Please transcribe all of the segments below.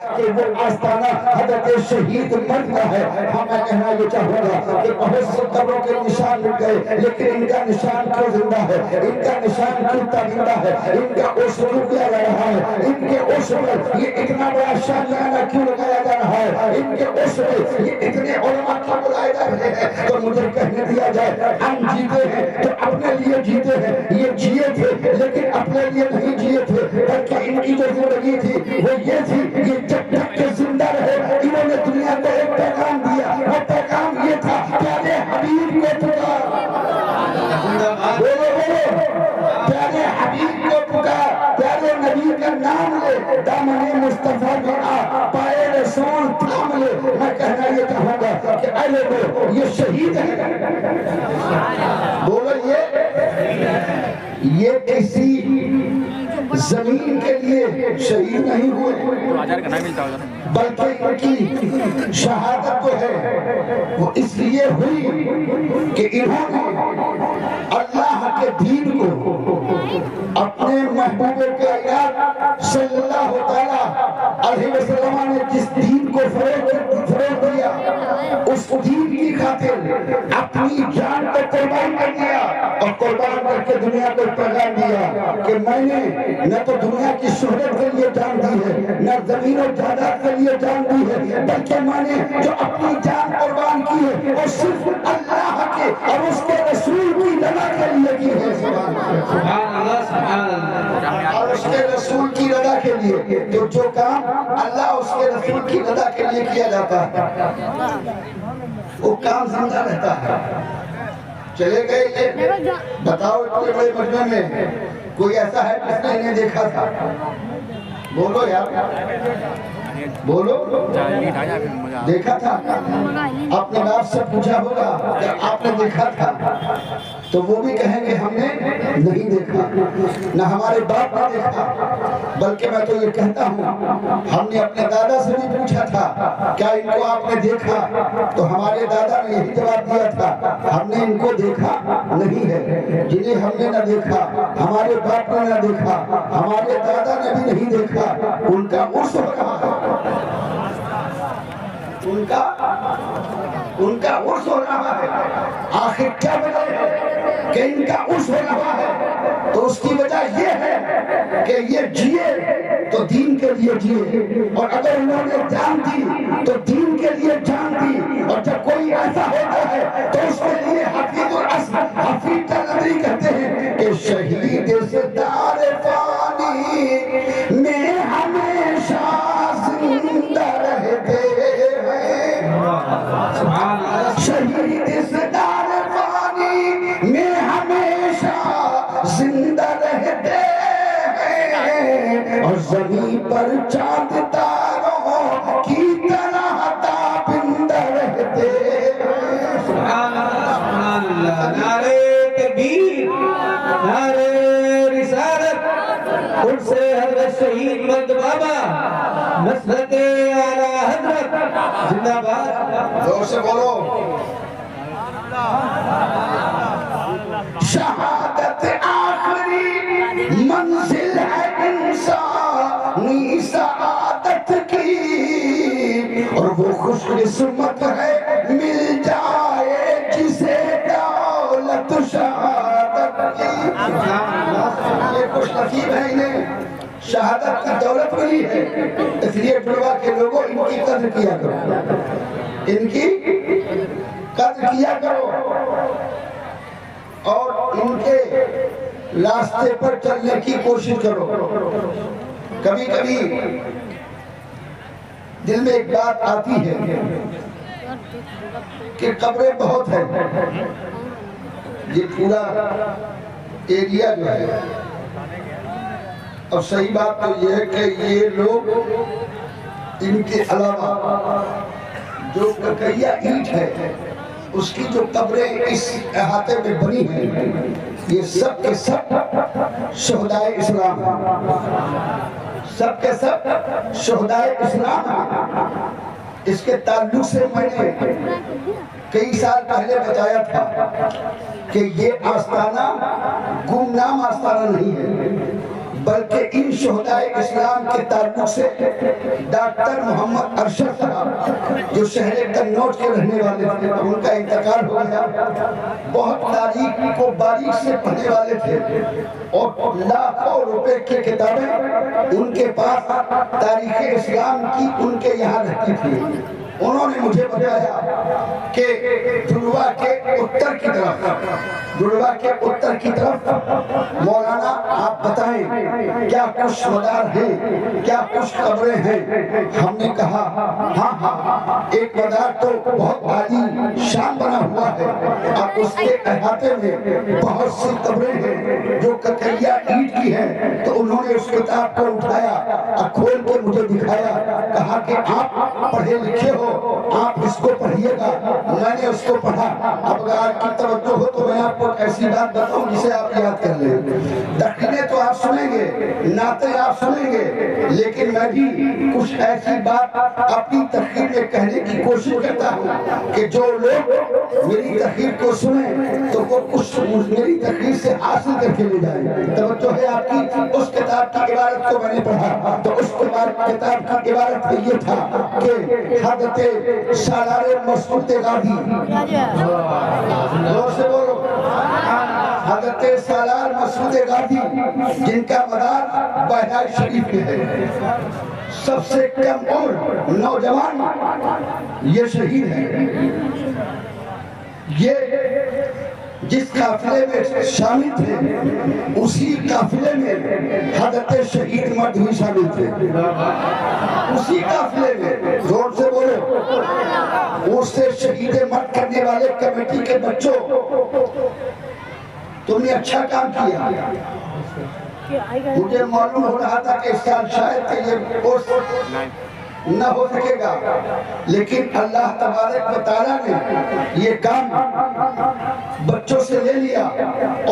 کہ وہ آستانہ حضرت شہید مرد کا ہے. ہاں میں کہنا یہ چاہوں گا کہ بہت سے قبروں کے نشان مٹ گئے لیکن ان کا نشان کیوں زندہ ہے, ان کا نشان کیوں تابندہ ہے, ان کا عرش کیوں کیا جا رہا ہے, ان کے عرش پر یہ اتنا بڑا شامیانہ کیوں لگایا جا رہا ہے, ان کے عرش پہ یہ اتنے علماء کیوں بلائے جا رہے ہیں. تو مجھے کہنے دیا جائے ہم جیتے ہیں تو اپنے لیے جیتے ہیں, یہ جیے تھے لیکن اپنے لیے نہیں جیے تھے بلکہ ان کی جو زندگی تھی وہ یہ تھی, یہ جب تک کہ زندہ رہے انہوں نے دنیا کو ایک پیغام دیا. وہ پیغام یہ تھا پیارے حبیب کو پکار, بولو بولو, پیارے حبیب کو پکار, پیارے نبی کا نام لے, دامن مصطفیٰ میں آ, پائے رسول تھام لے. میں کہنا یہ چاہوں گا کہ اے لوگو یہ شہید ہے, بولو یہ کسی زمین کے لیے شہید نہیں ہوئے بلکہ ان کی شہادت جو ہے وہ اس لیے ہوئی کہ انہوں نے اللہ کے دین کو اپنے محبوب کائنات صلی اللہ علیہ وسلم نے جس دین کو فروغ دیا اس دین کی خاطر اپنی جان کو قربان کر دیا اور قربان کر کے دنیا کو پیغام دیا کہ میں نے نہ تو دنیا کی شہرت کے لیے جان دی ہے نہ زمین و جائیداد کے لیے جان دی ہے بلکہ میں نے جو اپنی جان قربان کی ہے وہ صرف اللہ کے اور اس کے رسول کی رضا کے لیے کی ہے. سبحان اللہ, سبحان اللہ, اور اس کے رسول کی رضا کے لیے. تو جو کام اللہ اس کے رسول کی رضا کے لیے کیا جاتا ہے وہ کام زندہ رہتا ہے. چلے گئے بتاؤ اتنے بڑے مجمع میں کوئی ایسا ہے جس نے انہیں دیکھا تھا؟ بولو یار, بولو, دیکھا تھا؟ آپ نے باپ سے پوچھا ہوگا کہ آپ نے دیکھا تھا تو وہ بھی کہیں گے ہم نے نہیں دیکھا, نہ ہمارے باپ نے دیکھا. بلکہ میں تو یہ کہتا ہوں ہم نے اپنے دادا سے بھی پوچھا تھا کیا ان کو آپ نے دیکھا, تو ہمارے دادا نے یہی جواب دیا تھا ہم نے ان کو دیکھا نہیں ہے. جنہیں ہم نے نہ دیکھا, ہمارے باپ نے نہ دیکھا, ہمارے دادا نے بھی نہیں دیکھا, ان کا عرس ہو رہا ہے, ان کا عرس ہو رہا ہے. آخر کیا وجہ ہے کہ ان کا عرس ہو رہا ہے؟ تو اس کی وجہ یہ ہے کہ یہ جیے تو دین کے لیے جیے, اور اگر انہوں نے جان دی تو دین کے لیے جان دی. اور جب کوئی ایسا ہوتا ہے تو اس کے لیے حفیظ الاسد حفیظ النبی کہتے ہیں کہ شہید ستار فانی میں ہمیشہ زندہ رہتے ہیں, شہید ستار فانی میں ہمیشہ زندہ رہتے ہیں, اور زمین پر چاند تاروں کی طرح تابندہ رہتے ہیں. سبحان اللہ, نعرہ تکبیر, نعرہ رسالت, ان سے حضرت شہید مرد بابا نصرت اعلی حضرت زندہ باد. زور سے بولو. شہادت آخری منزل ہے انسانی سعادت کی, اور وہ خوش قسمت ہے مل جائے جسے دولت شہادت کی. یہ خوش نصیب ہے انہیں شہادت کی دولت ملی ہے. اس لیے پڑوا کے لوگوں ان کی قدر کیا کرو, ان کی قدر کیا کرو, اور ان کے راستے پر چلنے کی کوشش کرو. کبھی کبھی دل میں ایک بات آتی ہے کہ قبریں بہت ہیں, یہ پورا ایریا جو ہے, اور صحیح بات تو یہ ہے کہ یہ لوگ ان کے علاوہ جو ککیا اینٹ ہے اس کی جو قبریں اس احاطے میں بنی ہیں یہ سب کے سب شہدائے اسلام ہیں, سب کے سب شہدائے اسلام ہیں. اس کے تعلق سے میں نے کئی سال پہلے بتایا تھا کہ یہ آستانہ گمنام آستانہ نہیں ہے بلکہ ان شہدائے اسلام کے تعلق سے ڈاکٹر محمد ارشد صاحب جو شہر قنوج کے رہنے والے تھے، ان کا انتقال ہو گیا، بہت تاریخ کو باریک سے پڑھنے والے تھے اور لاکھوں روپے کی کتابیں ان کے پاس تاریخ اسلام کی ان کے یہاں رہتی تھی۔ انہوں نے مجھے بتایا کہ جڑوا کے اتر کی طرف مولانا آپ بتائیں کیا کچھ مدار ہیں، کیا کچھ قبریں ہیں؟ ہم نے کہا ہاں ایک مدار تو بہت عالی شان بنا ہوا ہے، اب اس کے احاطے میں بہت سی قبریں ہیں جو ککریا اینٹ کی ہیں۔ تو انہوں نے اس کتاب کو اٹھایا اور کھول کے مجھے دکھایا، کہا کہ آپ پڑھے لکھے ہو، آپ اس کو پڑھیے گا۔ میں نے اس کو پڑھا۔ اب اگر آپ کی توجہ ہو تو میں آپ کو ایسی بات بتاؤں جسے آپ یاد کر لیں۔ تقریریں تو آپ سنیں گے، نعتیں آپ سنیں گے، لیکن میں بھی کچھ ایسی بات اپنی تقریر میں کہنے کی کوشش کرتا ہوں کہ جو لوگ میری تقریر کو سنیں تو وہ کچھ میری تقریر سے حاصل کر کے لے جائیں۔ توجہ ہے آپ کی؟ اس کتاب کی عبارت کو میں نے پڑھا تو اس کتاب کی عبارت یہ تھا کہ حضرت سالار مسعود غازی، زور سے بولو، حضرت سالار مسعود غازی جن کا مزار بہرائے شریف میں ہے، سب سے کم عمر نوجوان یہ شہید ہے۔ یہ جس قافلے میں شامل تھے اسی قافلے میں حضرت شہید مرد بھی شامل تھے، اسی قافلے میں، زور سے بولو، اس سے شہید مرد کرنے والے کمیٹی کے بچوں، تم نے اچھا کام کیا۔ مجھے معلوم ہو رہا تھا کہ اس سال شاید کہ یہ پوسٹ نہ ہو سکے گا، لیکن اللہ تبارک و تعالیٰ نے یہ کام بچوں سے لے لیا،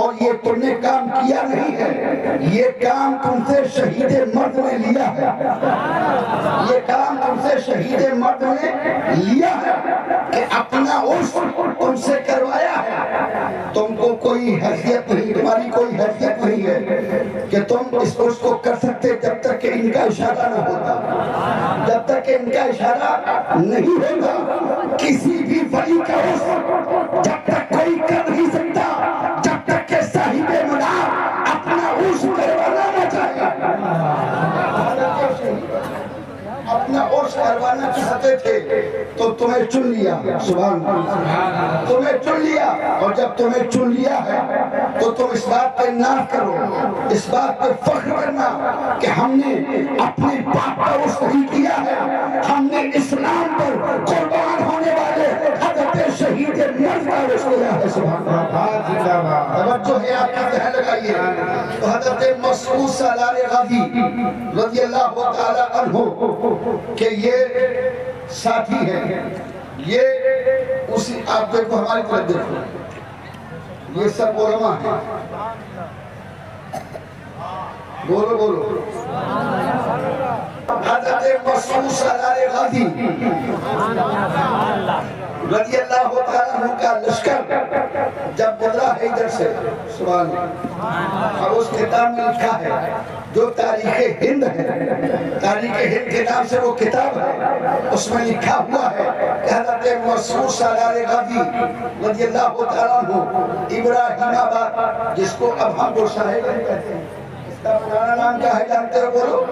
اور یہ تم نے کام کیا نہیں ہے، یہ کام تم سے شہید مرد نے لیا ہے، یہ کام تم سے شہید مرد نے لیا ہے کہ اپنا عرس تم سے کروایا ہے۔ تم کو کوئی حیثیت نہیں، تمہاری کوئی حیثیت نہیں ہے کہ تم اس عرس کو کر سکتے جب تک کہ ان کا اشارہ نہ ہوتا، جب تک کہ ان کا اشارہ نہیں ہوگا۔ کسی بھی ولی کا عرس جب تک کوئی کر نہیں سکتا جب تک کہ صاحب مدار اپنا عرس کروانا نہ چاہے۔ اپنا عرس کروانا چاہتے تھے تو تمہیں چن لیا، سبحان اللہ، تمہیں چن لیا، اور جب تمہیں چن لیا ہے تو تم اس بات پہ ناز کرو، اس بات پہ فخر کرنا کہ ہم نے اپنے باپ کا عرس نہیں کیا ہے، ہم نے اسلام پر قربان ہونے والے حضرت شہید مرد کا عرس کیا ہے۔ سبحان اللہ، توجہ ہے آپ کا ذہن لگائیے۔ تو حضرت مسعود سالار غازی رضی اللہ تعالی عنہ کہ یہ ساتھی ہے، یہ اسی، آپ دیکھو ہماری طرف دیکھو، یہ سب علماء ہیں، بولو بولو، حضرت مسعود سالار غازی رضی اللہ تعالیٰ عنہ کا لشکر جب گزرا ہے ادھر سے، سبحان اللہ، اور اس کتاب میں لکھا ہے جو تاریخ ہند ہے، تاریخ ہند کے نام سے وہ کتاب ہے، اس میں لکھا ہوا ہے کہ حضرت مسعود سالار غازی رضی اللہ تعالیٰ عنہ ابراہیم آباد، جس کو اب ہم گلشاہ گنج کہتے ہیں، اس کا پرانا نام کیا ہے جانتے ہو؟ بولو۔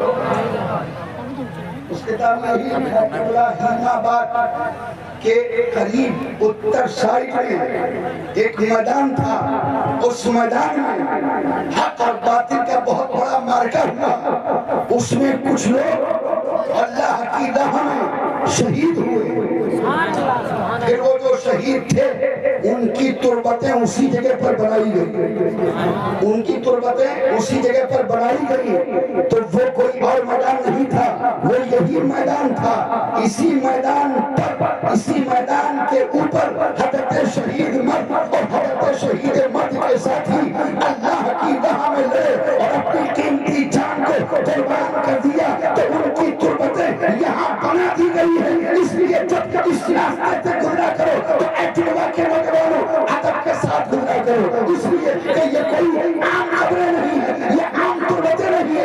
اس کتاب میں ہی لکھا ہے ابراہیم آباد کے قریب اتر سائٹ میں ایک میدان تھا، اس میدان میں حق اور باطل کا بہت بڑا معرکہ ہوا، اس میں کچھ لوگ اللہ کی راہ میں شہید ہوئے، پھر وہ جو شہید تھے ان کی تربتیں اسی جگہ پر بنائی گئی، ان کی تربتیں اسی جگہ پر بنائی گئی، تو وہ کوئی اور میدان نہیں تھا، وہ یہی میدان تھا۔ اسی میدان پر، اسی میدان کے اوپر حضرت شہید مرد اور حضرت شہید مرد کے ساتھی اللہ کی راہ میں لے اور اپنی قیمتی جان کو قربان کر دیا، تو ان کی تربتیں یہاں بنا دی گئی ہیں۔ اس لیے جب اس راستے سے گزرا کرو تو ایٹنوا کے نوجوانوں ادب کے ساتھ گزرا کرو، اس لیے کہ یہ کوئی عام قبریں نہیں ہے، یہ عام تربتیں نہیں ہے،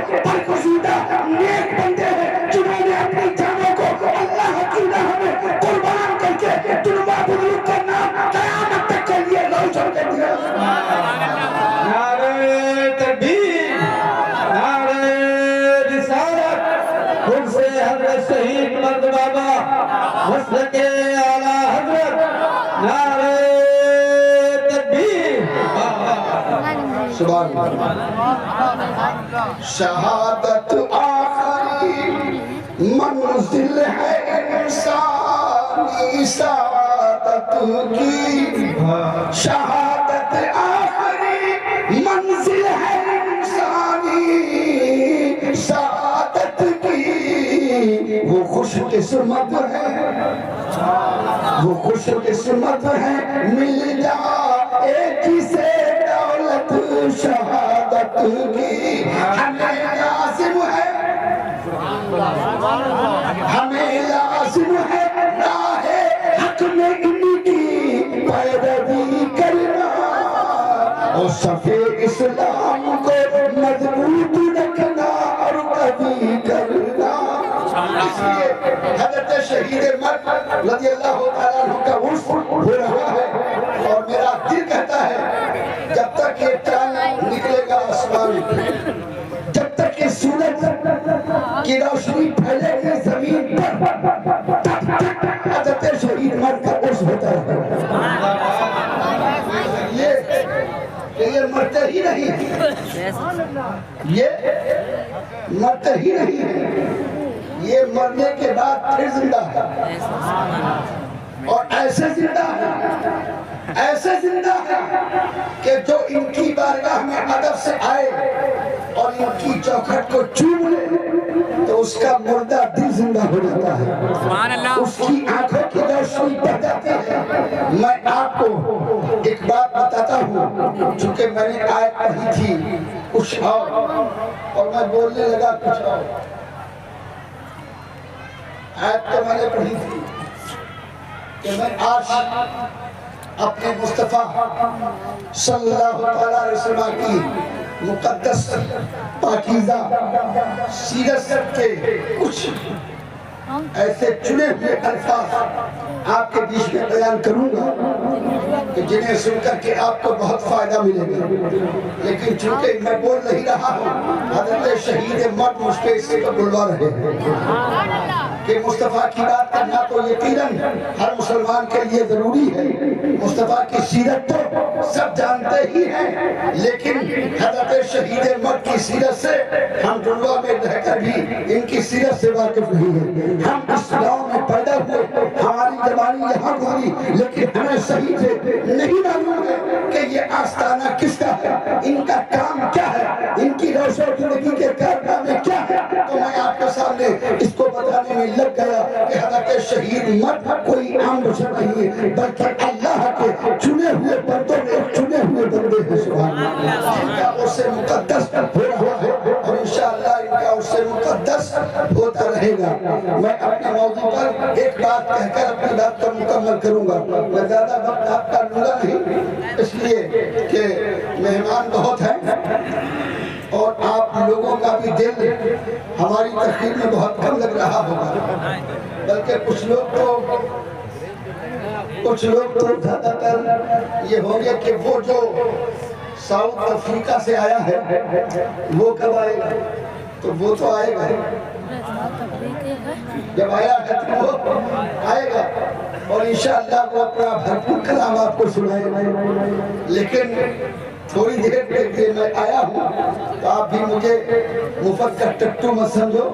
کے برگزیدہ نیک بندے ہیں جنہوں نے اپنی جانوں کو اللہ کی راہ میں قربان کر کے دنیا بزرگ کا نام قیامت تک کے لیے روشن کر دیا. نعرہ تکبیر، نعرہ رسالت، خود سے حضرت شہید مرد بابا مسلک اعلیٰ حضرت. نعرہ تکبیر. سبحان اللہ. شہادت آخری منزل ہے انسانی سعادت کی. شہادت آخری منزل ہے انسانی سعادت کی. وہ خوش قسمت ہے، وہ خوش قسمت ہے مل جائے کسے دولت شہادت کی. ہمیں لازم ہے، ہمیں لازم ہے راہ حق میں ان کی پیروی کرنا اور صف اسلام کو مضبوط رکھنا اور کبھی کرنا. اس لیے حضرت شہید مرد رضی اللہ تعالیٰ عنہ کا عرس ہو رہا ہے اور میرا دل کہتا ہے جب تک یہ چاند نکلے گا آسمان، جب تک یہ سورج کی روشنی پھیلے گی زمین پر، تب تک حضرت شہید مرد کا عرس ہوتا ہے. یہ مرتے ہی نہیں ہے، یہ مرتے ہی نہیں ہے، یہ مرنے کے بعد پھر زندہ ہے اور ایسے زندہ ہے، ایسے زندہ ہے کہ جو ان کی بارگاہ میں ادب سے آئے اور ان کی چوکھٹ کو چوم لے تو اس کا مردہ دل زندہ ہو جاتا ہے، اس کی آنکھوں کی روشنی بڑھ جاتی ہے. میں آپ کو ایک بات بتاتا ہوں، چونکہ میں نے آیت پڑھی تھی کچھ اور میں بولنے لگا کچھ اور. آیت تو میں نے پڑھی تھی کہ میں آج اپنے مصطفیٰ صلی اللہ علیہ وسلم کی مقدس پاکیزہ سیرت کے کچھ ایسے چنے ہوئے الفاظ آپ کے بیچ میں بیان کروں گا کہ جنہیں سن کر کے آپ کو بہت فائدہ ملے گا. لیکن چونکہ میں بول نہیں رہا ہوں، حضرت شہید مرد مجھ پہ اس کو بلوا رہے ہیں کہ مصطفیٰ کی بات کرنا تو یقیناً ہر مسلمان کے لیے ضروری ہے. مصطفیٰ کی سیرت تو سب جانتے ہی ہیں، لیکن حضرت شہید مرد کی سیرت سے ہم ڈنڈوا میں رہ کر بھی ان کی سیرت سے واقف نہیں ہیں. ہم اس گاؤں میں پیدا ہوئے، ہماری زبانی یہاں گزری، لیکن ہمیں صحیح سے نہیں معلوم ہے کہ یہ آستانہ کس کا ہے، ان کا کام کیا ہے، ان کی روشن زندگی کے کارنامے کیا ہے. تو میں آپ کے سامنے اس کو بتانے میں لگ گیا کہ حضرت شہید مرد کوئی عام بشر نہیں ہے، بلکہ اللہ کے چنے ہوئے بندوں میں چنے ہوئے بندے ہیں. سبحان اللہ. ان کا عرص مقدس ہو رہا ہے اور انشاءاللہ ان کا عرص مقدس ہوتا رہے گا. میں اپنے موضوع پر ایک بات کہہ کر اپنی بات کو مکمل کروں گا. میں زیادہ وقت آپ کا لوں گا نہیں، اس لیے کہ مہمان بہت ہیں اور آپ لوگوں کا بھی دل ہماری تقریر میں بہت کم لگ رہا ہوگا، بلکہ کچھ لوگ تو زیادہ تر یہ ہوں گے کہ وہ جو ساؤتھ افریقہ سے آیا ہے وہ کب آئے گا؟ تو وہ تو آئے گا، جب آیا ہے تو وہ آئے گا اور انشاءاللہ وہ اپنا بھرپور کلام آپ کو سنائے گا. لیکن تھوڑی دیر کے لیے میں آیا ہوں تو آپ بھی مجھے مفکر ٹٹو مت سمجھو،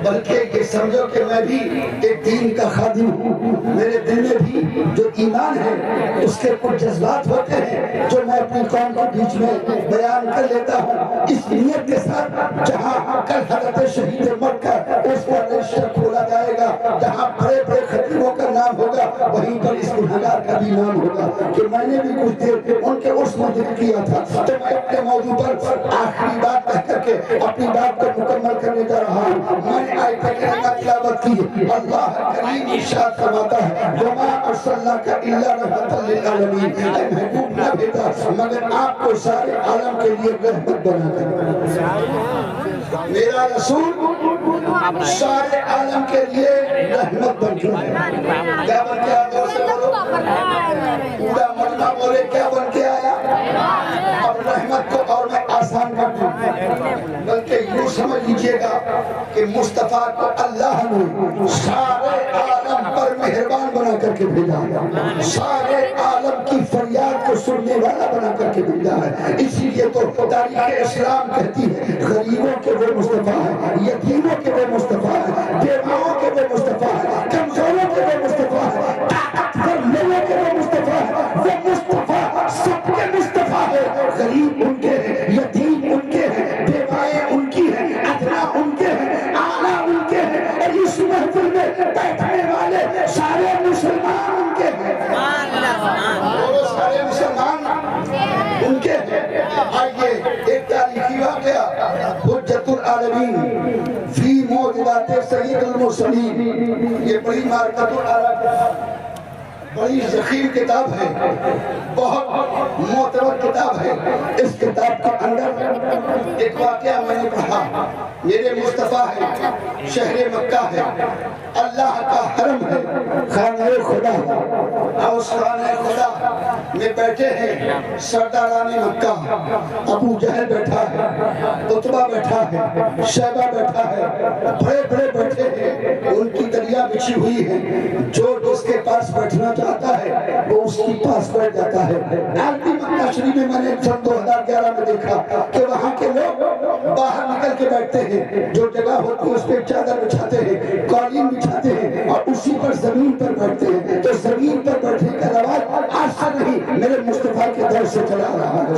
بلکہ یہ سمجھو کہ میں بھی ایک دین کا خادم ہوں. میرے دل میں بھی جو ایمان ہے اس کے کچھ جذبات ہوتے ہیں جو میں اپنی قوم کے بیچ میں بیان کر لیتا ہوں، اس نیت کے ساتھ جہاں کل حضرت شہید مرد کا اس کا رجسٹر کھولا جائے گا، جہاں بڑے بڑے خطیبوں کا نام ہوگا وہیں پر اس گنہگار کا بھی نام ہوگا کہ میں نے بھی کچھ دیر ان کے عرس میں ذکر کیا تھا. تو میں اپنے موضوع پر آخری بات کہہ کر کے اپنی بات کو مکمل کرنے جا رہا ہوں. میں نے آیت کریمہ تلاوت کی. اللہ کریم ارشاد فرماتا ہے وما ارسلناک الا رحمۃ للعالمین، اے محبوب نہ بھیجا مگر آپ کو سارے عالم کے لیے رحمت بنا کر. میرا رسول سارے عالم کے لیے رحمت بن کے آیا. کیا بن کے آیا؟ دوست بولو. پورا مجمع بولے کیا بن کے آیا؟ اب رحمت کو اور میں آسان کر دوں، بلکہ یوں سمجھ لیجئے گا کہ مصطفیٰ کو اللہ نے سارے عالم پر مہربان بنا کر کے بھیجا ہے، سارے عالم کی فریاد کو سننے والا بنا کر کے بھیجا ہے. اسی لیے تو تاریخ اسلام کہتی ہے غریبوں کے وہ مصطفیٰ ہے، یتیموں کے وہ مصطفیٰ ہے، بیواؤں کے وہ مصطفیٰ ہے، کمزوروں کے وہ مصطفیٰ ہے، طاقتور لوگوں کے وہ مصطفیٰ ہے. وہ مصطفیٰ سب کے مصطفیٰ ہے. غریب ان کے ہیں، یتیم ان کے ہیں، بیوائیں ان کی ہیں، ادنا ان کے ہیں، اعلیٰ ان کے ہیں، اور اس محفل میں بیٹھنے والے سارے مسلمان ان کے ہیں. وہ سارے مسلمان ان کے ہیں. آئیے ایک تاریخی واقعہ، حجت العالمین فی معجزات سید المرسلین، یہ بڑی معرکۃ العالم، بڑی ضخیم کتاب ہے، بہت معتبر کتاب ہے. اس کتاب کے اندر ایک واقعہ میں نے پڑھا. میرے مصطفیٰ ہے، شہر مکہ ہے، اللہ کا حرم ہے، خانہ خدا، اور خانہ خدا میں بیٹھے ہیں سرداران مکہ. ابو جہل بیٹھا ہے، عتبہ بیٹھا ہے، شیبہ بیٹھا ہے، بڑے بڑے بیٹھے ہیں. ان کی دریا بچھی ہوئی ہے، جو جس کے پاس بیٹھنا چاہتا ہے وہ اس کی پاس بیٹھ جاتا ہے. عالمی مکہ شریف میں نے سن 2011 میں دیکھا کہ وہاں کے لوگ باہر نکل کے بیٹھتے ہیں، جو جگہ ہوتی ہے اس پہ چادر بچھاتے ہیں، قالین بچھاتے ہیں، اور اسی پر زمین پر بیٹھتے ہیں. تو زمین پر بیٹھنے کا رواج آج سے نہیں، میرے مصطفیٰ کے دور سے چلا رہا ہے.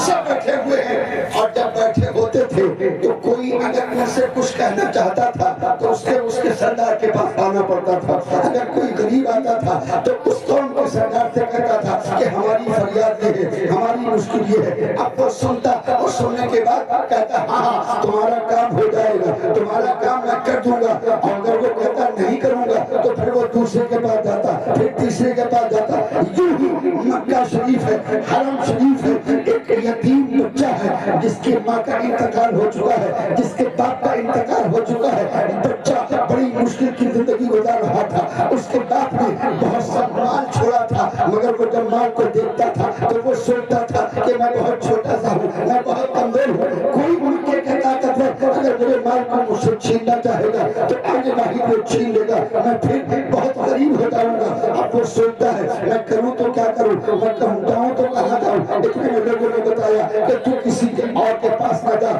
سب بیٹھے ہوئے ہیں، اور جب بیٹھے ہوتے تھے تو کوئی اگر ان سے کچھ کہنا چاہتا تھا تو اس کے سردار کے پاس آنا پڑتا تھا. اگر کوئی غریب آتا تھا تو اس قوم کے سردار سے کہتا تھا کہ ہماری فریاد یہ ہے، ہماری مشکل یہ ہے. اب وہ سنتا، اور سننے کے بعد کہتا ہاں تمہارا کام ہو جائے گا، تمہارا کام میں کر دوں گا. اور اگر وہ کہتا نہیں کروں گا تو پھر وہ دوسرے کے پاس جاتا، پھر تیسرے کے پاس جاتا. یوں ہی مکہ شریف ہے، حرم شریف ہے، ایک یتیم بچہ ہے جس کی ماں کا انتقال ہو چکا ہے، جس کے باپ کا انتقال ہو چکا ہے. بچہ بڑی مشکل کی زندگی گزار رہا تھا. اس کے باپ نے بہت سا مال چھوڑا تھا، مگر وہ جب مال کو دیکھتا تھا تو وہ سوچتا تھا کہ میں بہت چھوٹا سا ہوں، میں بہت کمزور ہوں. کوئی ملک کے طاقتور اگر میرے مال کو مجھ سے چھیننا چاہے گا تو آگے باہی کو چھین لے گا، میں پھر بہت غریب ہو جاؤں گا. اب وہ سوچتا ہے میں کروں تو کیا کروں، میں کہوں جاؤں تو کہاں جاؤں. اتنے میں لوگوں نے بتایا کہ تو کسی کے اور کے پاس نہ جا.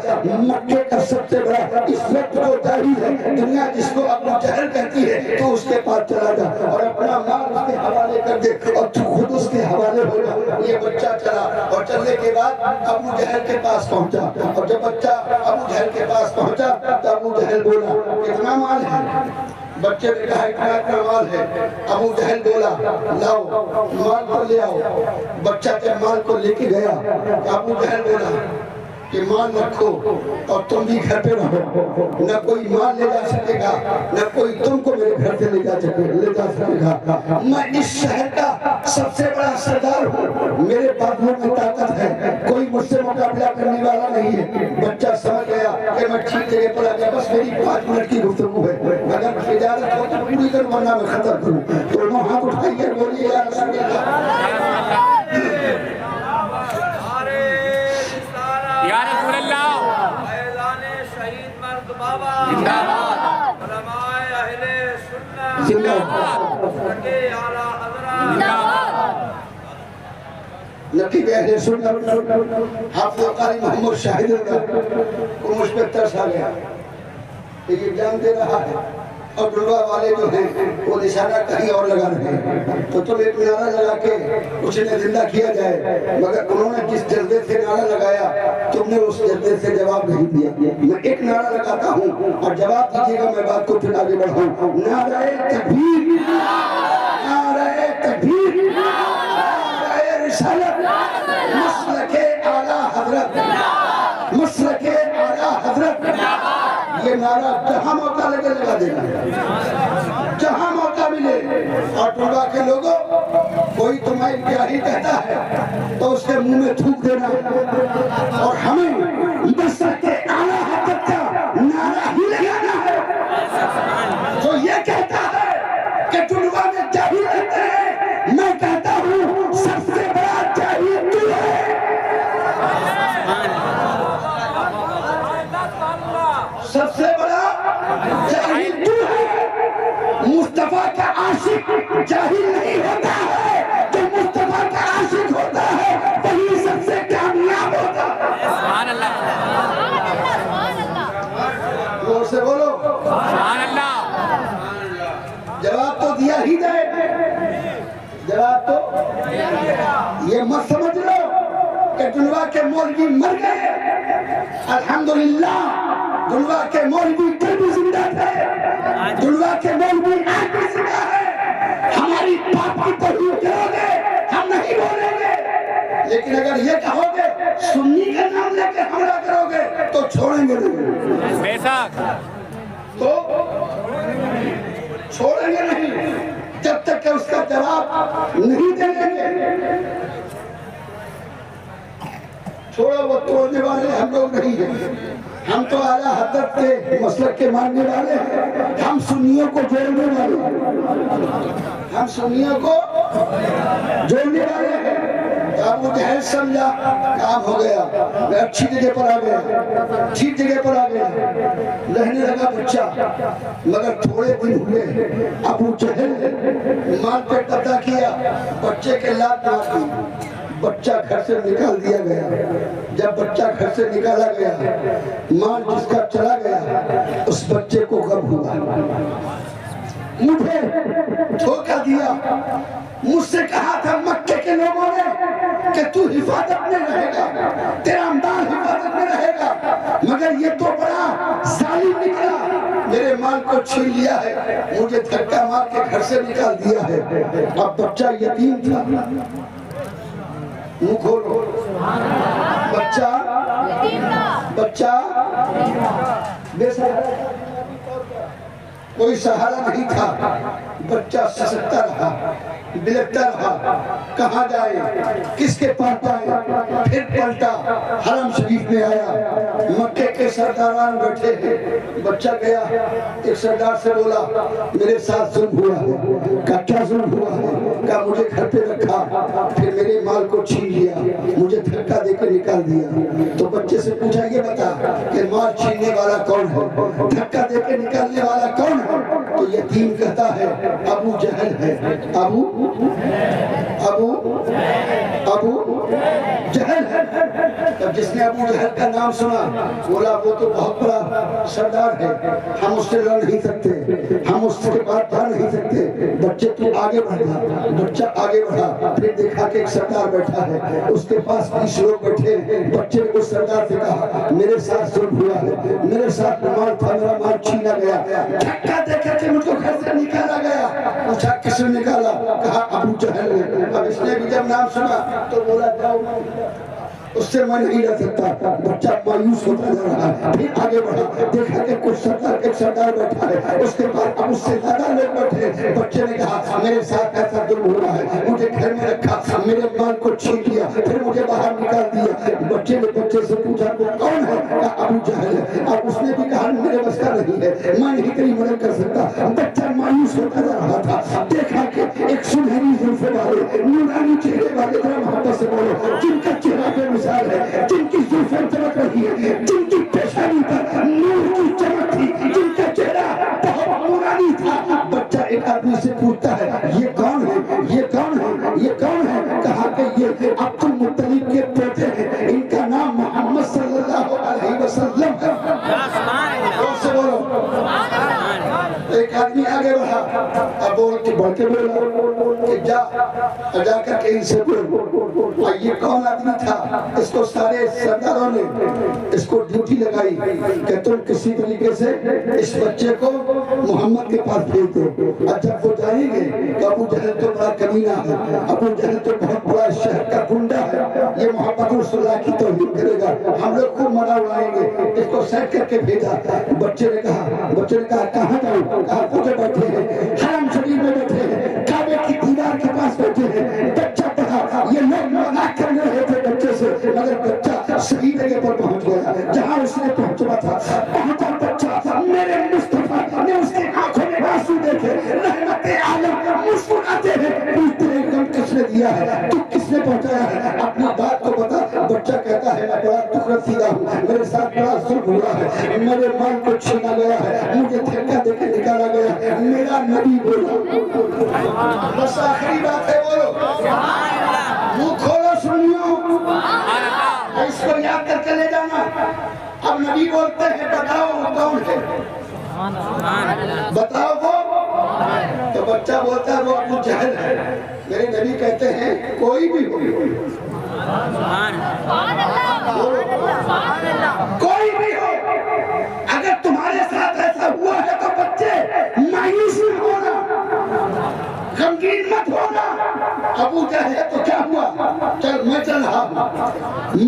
مکے کا سب سے بڑا اس وقت جو داعی ہے دنیا جس کو ابو جہل کہتی ہے، تو اس کے پاس چلا جا اور اپنا مال اس کے حوالے کر دے اور تو خود اس کے حوالے ہو جا. یہ بچہ چلا، اور چلنے کے بعد ابو جہل کے پاس پہنچا. اور جب بچہ ابو جہل کے پاس پہنچا تو ابو جہل بولا کتنا مال ہے؟ بچے نے کہا اتنا مال ہے. ابو جہل بولا لاؤ مال کو لے آؤ. بچہ جب مال کو لے کے گیا، ابو جہل بولا کہ مال رکھو اور تم بھی گھر پہ رہو، نہ کوئی مال لے جا سکے گا، نہ کوئی تم کو میرے گھر سے لے جا سکے گا. میں اس شہر کا سب سے بڑا سردار ہوں، میرے بازوؤں میں طاقت ہے، کوئی مجھ سے مقابلہ کرنے والا نہیں ہے. بچہ سمجھ گیا کہ میں ٹھیک جگہ پر آ گیا، بس میری 5 منٹ کی گفتگو ہے، اگر اجازت ہو تو پوری کروں ورنہ میں ختم کروں. دونوں ہاتھ اٹھائیے، بولیے یا رسول اللہ. یا رسول اللہ، فیضان شہید مرد بابا زندہ باد، علماء اہل سنت زندہ باد، مسلک اعلیٰ حضرت زندہ باد. نقیب اہل سنت حافظ قاری محمد شاہد کو مجھ پہ ترس آ گیا کہ یہ جان دے رہا ہے اور ڈلوا والے جو ہیں وہ نشانہ کہیں اور لگا رہے ہیں. تو تم ایک نعرہ لگا کے اسے زندہ کیا جائے، مگر انہوں نے جس جذبے سے نعرہ لگایا تم نے اس جذبے سے جواب نہیں دیا. میں ایک نعرہ لگاتا ہوں اور جواب دیجیے گا، میں بات کو پھر آگے بڑھاؤں. نعرہ تکبیر، نعرہ تکبیر، نعرہ رسالت، مسلک اعلیٰ حضرت، مسلک اعلیٰ حضرت. یہ نعرہ جہاں موقع لگے لگا دینا، جہاں موقع ملے. اور ٹوڈا کے لوگوں کوئی تمہیں کیا ہی کہتا ہے تو اس کے منہ میں تھوک دینا، اور ہمیں مسلک اعلیٰ حضرت کا سب سے بڑا جاہل تو ہے. مصطفیٰ کا عاشق جاہل نہیں ہوتا ہے، جو مصطفیٰ کا عاشق ہوتا ہے وہی سب سے کامیاب ہوتا ہے. سبحان اللہ زور سے بولو. سبحان اللہ. جواب تو دیا ہی دے. جواب تو یہ مت سمجھ لو کہ دنوا کے مولوی مر گئے. الحمدللہ دنوا کے مولوی کل بھی زندہ تھے. دنوا کے مولوی آج بھی زندہ ہے. ہماری باپ کی توہین کرو گے ہم نہیں بولیں گے، لیکن اگر یہ کہو گے سنی کا نام لے کے حملہ کرو گے تو چھوڑیں گے نہیں. بے شک. تو چھوڑیں گے نہیں جب تک کہ اس کا جواب نہیں دیں گے. چھوڑا وہ توڑنے والے ہم لوگ نہیں ہیں. ہم تو اعلیٰ حضرت کے مسلک کے ماننے والے ہیں. ہم سنیوں کو جوڑنے والے ہیں. ہم سنیوں کو جوڑنے والے ہیں. ابو جہل سمجھا کام ہو گیا، میں اچھی جگہ پر آ گیا، ٹھیک جگہ پر آ گیا. رہنے لگا بچہ، مگر تھوڑے دن ہوئے ابو جہل مال پہ قبضہ کیا، بچے کے لات مار دی. بچہ گھر سے نکال دیا گیا. جب بچہ گھر سے نکالا گیا، مال جس کا چلا گیا اس بچے کو غم ہوا. مجھے دھوکہ دیا. مجھ سے کہا تھا مکے کے لوگوں نے کہ تو حفاظت میں رہے گا، تیرا مال حفاظت میں رہے گا، مگر یہ تو بڑا ظالم نکلا، میرے مال کو چھین لیا ہے، مجھے دھکا مار کے گھر سے نکال دیا ہے. اب بچہ یتیم تھا. منہ کھولو. بچہ بے سہارا، کوئی سہارا نہیں تھا. بچہ سسکتا رہا، بلکتا رہا، کہاں جائے، کس کے پاس جائے. پھر پلٹا، حرم شریف میں آیا. مکے کے سرداران بیٹھے ہیں. بچہ گیا، ایک سردار سے بولا میرے ساتھ ظلم ہوا ہے. کہا کیا ظلم ہوا ہے؟ کہا مجھے گھر پہ رکھا، پھر میرے مال کو چھین لیا، مجھے دھکا دے کر نکال دیا. تو بچے سے پوچھا یہ بتا کہ مال چھیننے والا کون ہے، دھکا دے کے نکالنے والا کون ہے؟ تو یتیم کہتا ہے ابو جہل ہے. ابو جہل ہے. تب جس نے ابو جہل کا نام سنا بولا وہ تو بہت بڑا سردار ہے، ہم اس سے لڑ نہیں سکتے، ہم اس کے پاس جا نہیں سکتے. بچے تو آگے بڑھا. بچہ آگے بڑھا، پھر دیکھا کہ ایک سردار بیٹھا ہے، اس کے پاس 20 لوگ بیٹھے ہیں. بچے نے اس سردار سے کہا میرے ساتھ ظلم ہوا ہے، میرے ساتھ مال تھا، میرا مال چھینا گیا، دھکا دے کے مجھ کو گھر سے نکالا گیا. پوچھا کس نے نکالا؟ کہا ابو جہل نے. اب اس نے بھی جب نام سنا تو بولا جاؤ اس سے میں نہیں رہ سکتا. بچہ مایوس ہوتا جا رہا ہے. پھر آگے بڑھا، دیکھا کہ کچھ ایک سردار بیٹھا ہے، اس کے پاس اب اس سے زیادہ لوگ بیٹھے ہیں. بچے نے کہا میرے ساتھ ایسا ظلم ہو رہا ہے، مجھے گھر میں رکھا، میرے مال کو چھین لیا، پھر مجھے باہر نکال دیا. بچے نے بچے سے پوچھا وہ کون ہے؟ کہا ابو جہل ہے. اب اس نے بھی کہا میرے بس کا نہیں ہے، میں نہیں تیری مدد کر سکتا. بچہ مایوس ہوتا جا رہا تھا. دیکھا کہ ایک سنہری زلفیں والے، نورانی چہرے والے، ذرا محبت سے بولو، جن کا چہرہ بے مثال ہے، جن کی زلفیں چمک رہی ہے، جن کی پیشانی پر نور کی چمک تھی، جن کا چہرہ بہت نورانی تھا. بچہ ایک آدمی سے پوچھتا ہے یہ کون ہے، یہ کون ہے، یہ کون ہے؟ کہا کہ یہ عبد المطلب کے پوتے ہیں، ان کا نام محمد صلی اللہ علیہ وسلم ہے. کون سے بولو؟ ایک آدمی آگے بڑھا، اب بڑھ کے بولا کہ جا کر کے ان سے بولو یہ کون آدمی تھا. اس کو سارے سرداروں نے اس کو ڈیوٹی لگائی کہ تم کسی طریقے سے اس بچے کو محمد کے پاس بھیج دو. اور جب وہ جائیں گے تو ابو جہل تو بڑا کمینہ ہے، ابو جہل تو بہت بڑا شہر کا گنڈا ہے، یہ محمد رسول اللہ کی توہین کرے گا، ہم لوگ خوب مرا اڑائیں گے. اس کو سیٹ کر کے بھیجا. بچے نے کہا کہاں جاؤں؟ کہا کچھ بیٹھے ہیں، حرم شریف میں بیٹھے ہیں، کعبے کی دیوار کے پاس بیٹھے ہیں. بچہ پڑھا، یہ لوگ مذاق کرنے رہے تھے بچے سے، مگر بچہ صحیح جگہ پر پہنچ گیا جہاں اس نے پہنچنا تھا. پہنچا بچہ، میرے مصطفیٰ نے اس کی آنکھوں میں آنسو دیکھے، رحمت عالم مسکراتے ہیں. پوچھتے ہیں غم کس نے دیا ہے، تو کس نے پہنچایا ہے، اپنی بات کو بتا. بچہ کہتا کہتا ہے میں بڑا دکھ رسیدہ ہوں، میرے ساتھ بڑا ظلم ہوا ہے، میرے مال کو چھینا گیا ہے، مجھے دھکا دے کے نکالا گیا ہے۔ میرا نبی بولا، بس آخری بات ہے، بولو منہ کھولو سنیو، اس کو یاد کر کے لے جانا۔ اب نبی بولتے ہیں بتاؤ وہ کون ہے، بتاؤ وہ، تو بچہ بولتا ہے وہ ابو جہل ہے۔ میرے نبی کہتے ہیں کوئی بھی ہو، کوئی بھی ہو، اگر تمہارے ساتھ ایسا ہوا ہے تو بچے مایوس نہ ہونا، غمگین مت ہونا۔ ابو جہل ہے تو کیا ہوا، چل میں چل رہا ہوں،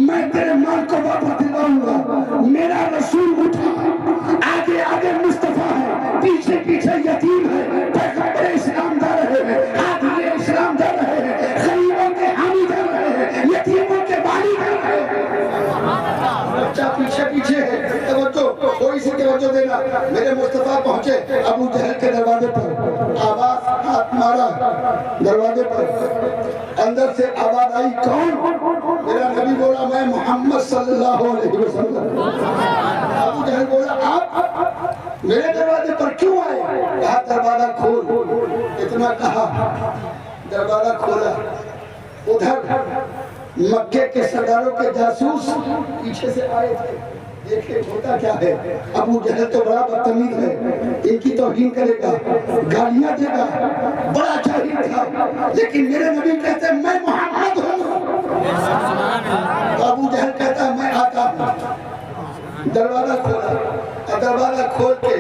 میں تیرے مال کو واپس دلاؤں گا۔ میرا رسول اٹھا، آگے آگے مصطفیٰ ہے، پیچھے پیچھے یتیم ہے، پیغمبر اسلام جا رہے ہیں، حاکم اسلام جا رہے ہیں، غریبوں کے حامی جا رہے ہیں، یتیموں کے والی جا رہے ہیں، بچہ پیچھے پیچھے ہے۔ توجہ، کوئی سی توجہ دینا۔ میرے مصطفیٰ پہنچے ابو جہل کے دروازے پر، آواز ہاتھ مارا دروازے پر، اندر سے آواز آئی کون؟ میرا نبی بولا میں محمد صلی اللہ علیہ وسلم۔ ابو جہل بولا آپ میرے دروازے پر کیوں آئے؟ کہا دروازہ کھول، اتنا کہا دروازہ کھولا، ادھر مکے کے سرداروں کے جاسوس پیچھے سے آئے تھے، دیکھے ہوتا کیا ہے۔ ابو جہل تو بڑا بدتمیز ہے، ان کی توہین کرے گا، گالیاں دے گا، بڑا جاہل تھا، لیکن میرے نبی کہتے ہیں میں محمد ہوں۔ تو ابو جہل کہتا ہے میں آتا ہوں۔ دروازہ کھولا، دروازہ کھول کے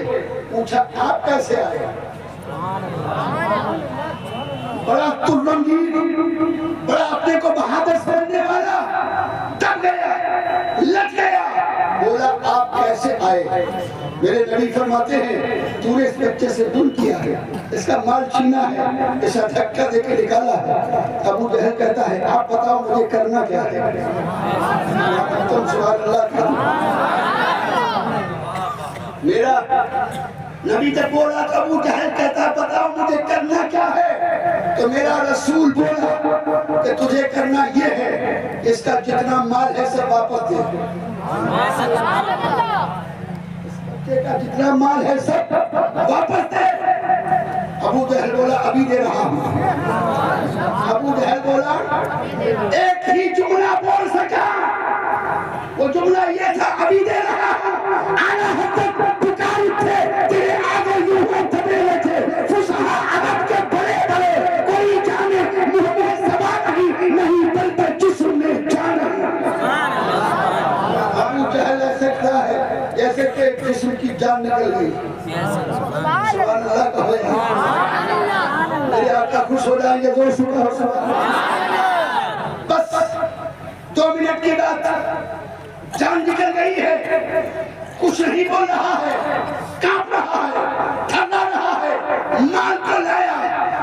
پوچھا آپ کیسے آئے؟ بڑا ترنگیر، بڑا اپنے کو بہادر سمجھنے والا دب گیا، لٹ گیا، بولا آپ کیسے آئے؟ میرے نبی فرماتے ہیں تو نے اس بچے سے ظلم کیا ہے، اس کا مال چھینا ہے، اسے دھکا دے کے نکالا ہے۔ ابو جہل کہتا ہے آپ بتاؤ مجھے کرنا کیا ہے؟ تم سبحان اللہ کرو۔ میرا نبی جب بولا تو ابو جہل کہتا بتاؤ مجھے کرنا کیا ہے؟ تو میرا رسول بولا کہ تجھے کرنا یہ ہے، اس کا جتنا مال ہے سب واپس دے، اس بچے کا جتنا مال ہے سب واپس دے۔ ابو جہل بولا ابھی دے رہا ہوں۔ ابو جہل بولا ایک ہی جملہ بول سکا، وہ جملہ یہ تھا ابھی دے رہا ہوں۔ آنا حد تک پکار اٹھے، تیرے آگے یوں ہو تھبیلے تھے، فصحا عرب کے بڑے بڑے، کوئی جانے منہ میں زبان نہیں بلکہ جسم میں جان ہے۔ ابو جہل ایسے کھڑا ہے جیسے کہ جسم کی جان نکل گئی۔ سبحان اللہ کہو یا میرے آقا خوش ہو جائیں گے، زور سے کہو سبحان اللہ۔ بس 2 منٹ کے بعد جان نکل گئی ہے، کچھ نہیں بول رہا ہے، کانپ رہا ہے، تھرا رہا ہے، مال کو لایا،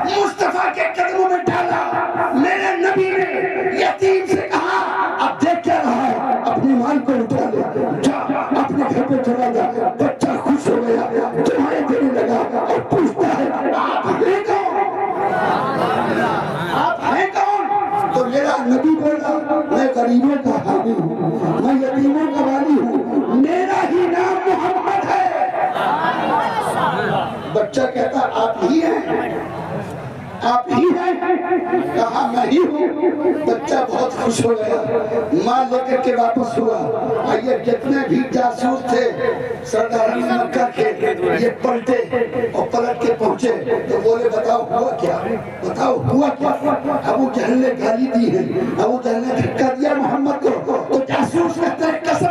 مصطفیٰ کے قدموں میں ڈالا۔ میرے نبی نے یتیم سے کہا اب دیکھ کیا رہا ہے، اپنے مال کو اٹھا لے، جا اپنے گھر پہ چلا جا۔ بچہ خوش ہو گیا، دعائیں دینے لگا اور پوچھتا ہے آپ ہیں کون؟ آپ ہیں کون؟ تو میرا نبی بولا میں غریبوں کا حامی ہوں، میں یتیموں کا والی ہوں، میرا ہی نام محمد ہے۔ بچہ کہتا آپ ہی ہیں، آپ ہی ہیں؟ کہا میں ہی ہوں۔ بچہ بہت خوش ہو گیا، ماں لے کر کے واپس ہوا۔ آئیے جتنے بھی جاسوس تھے سرداران مکہ کے، یہ پلٹے اور پلٹ کے پہنچے تو بولے بتاؤ ہوا کیا، بتاؤ ہوا کیا؟ ابو جہل نے گالی دی ہے، ابو جہل نے دھکا دیا محمد کو، تو جاسوس کہتے ہیں قسم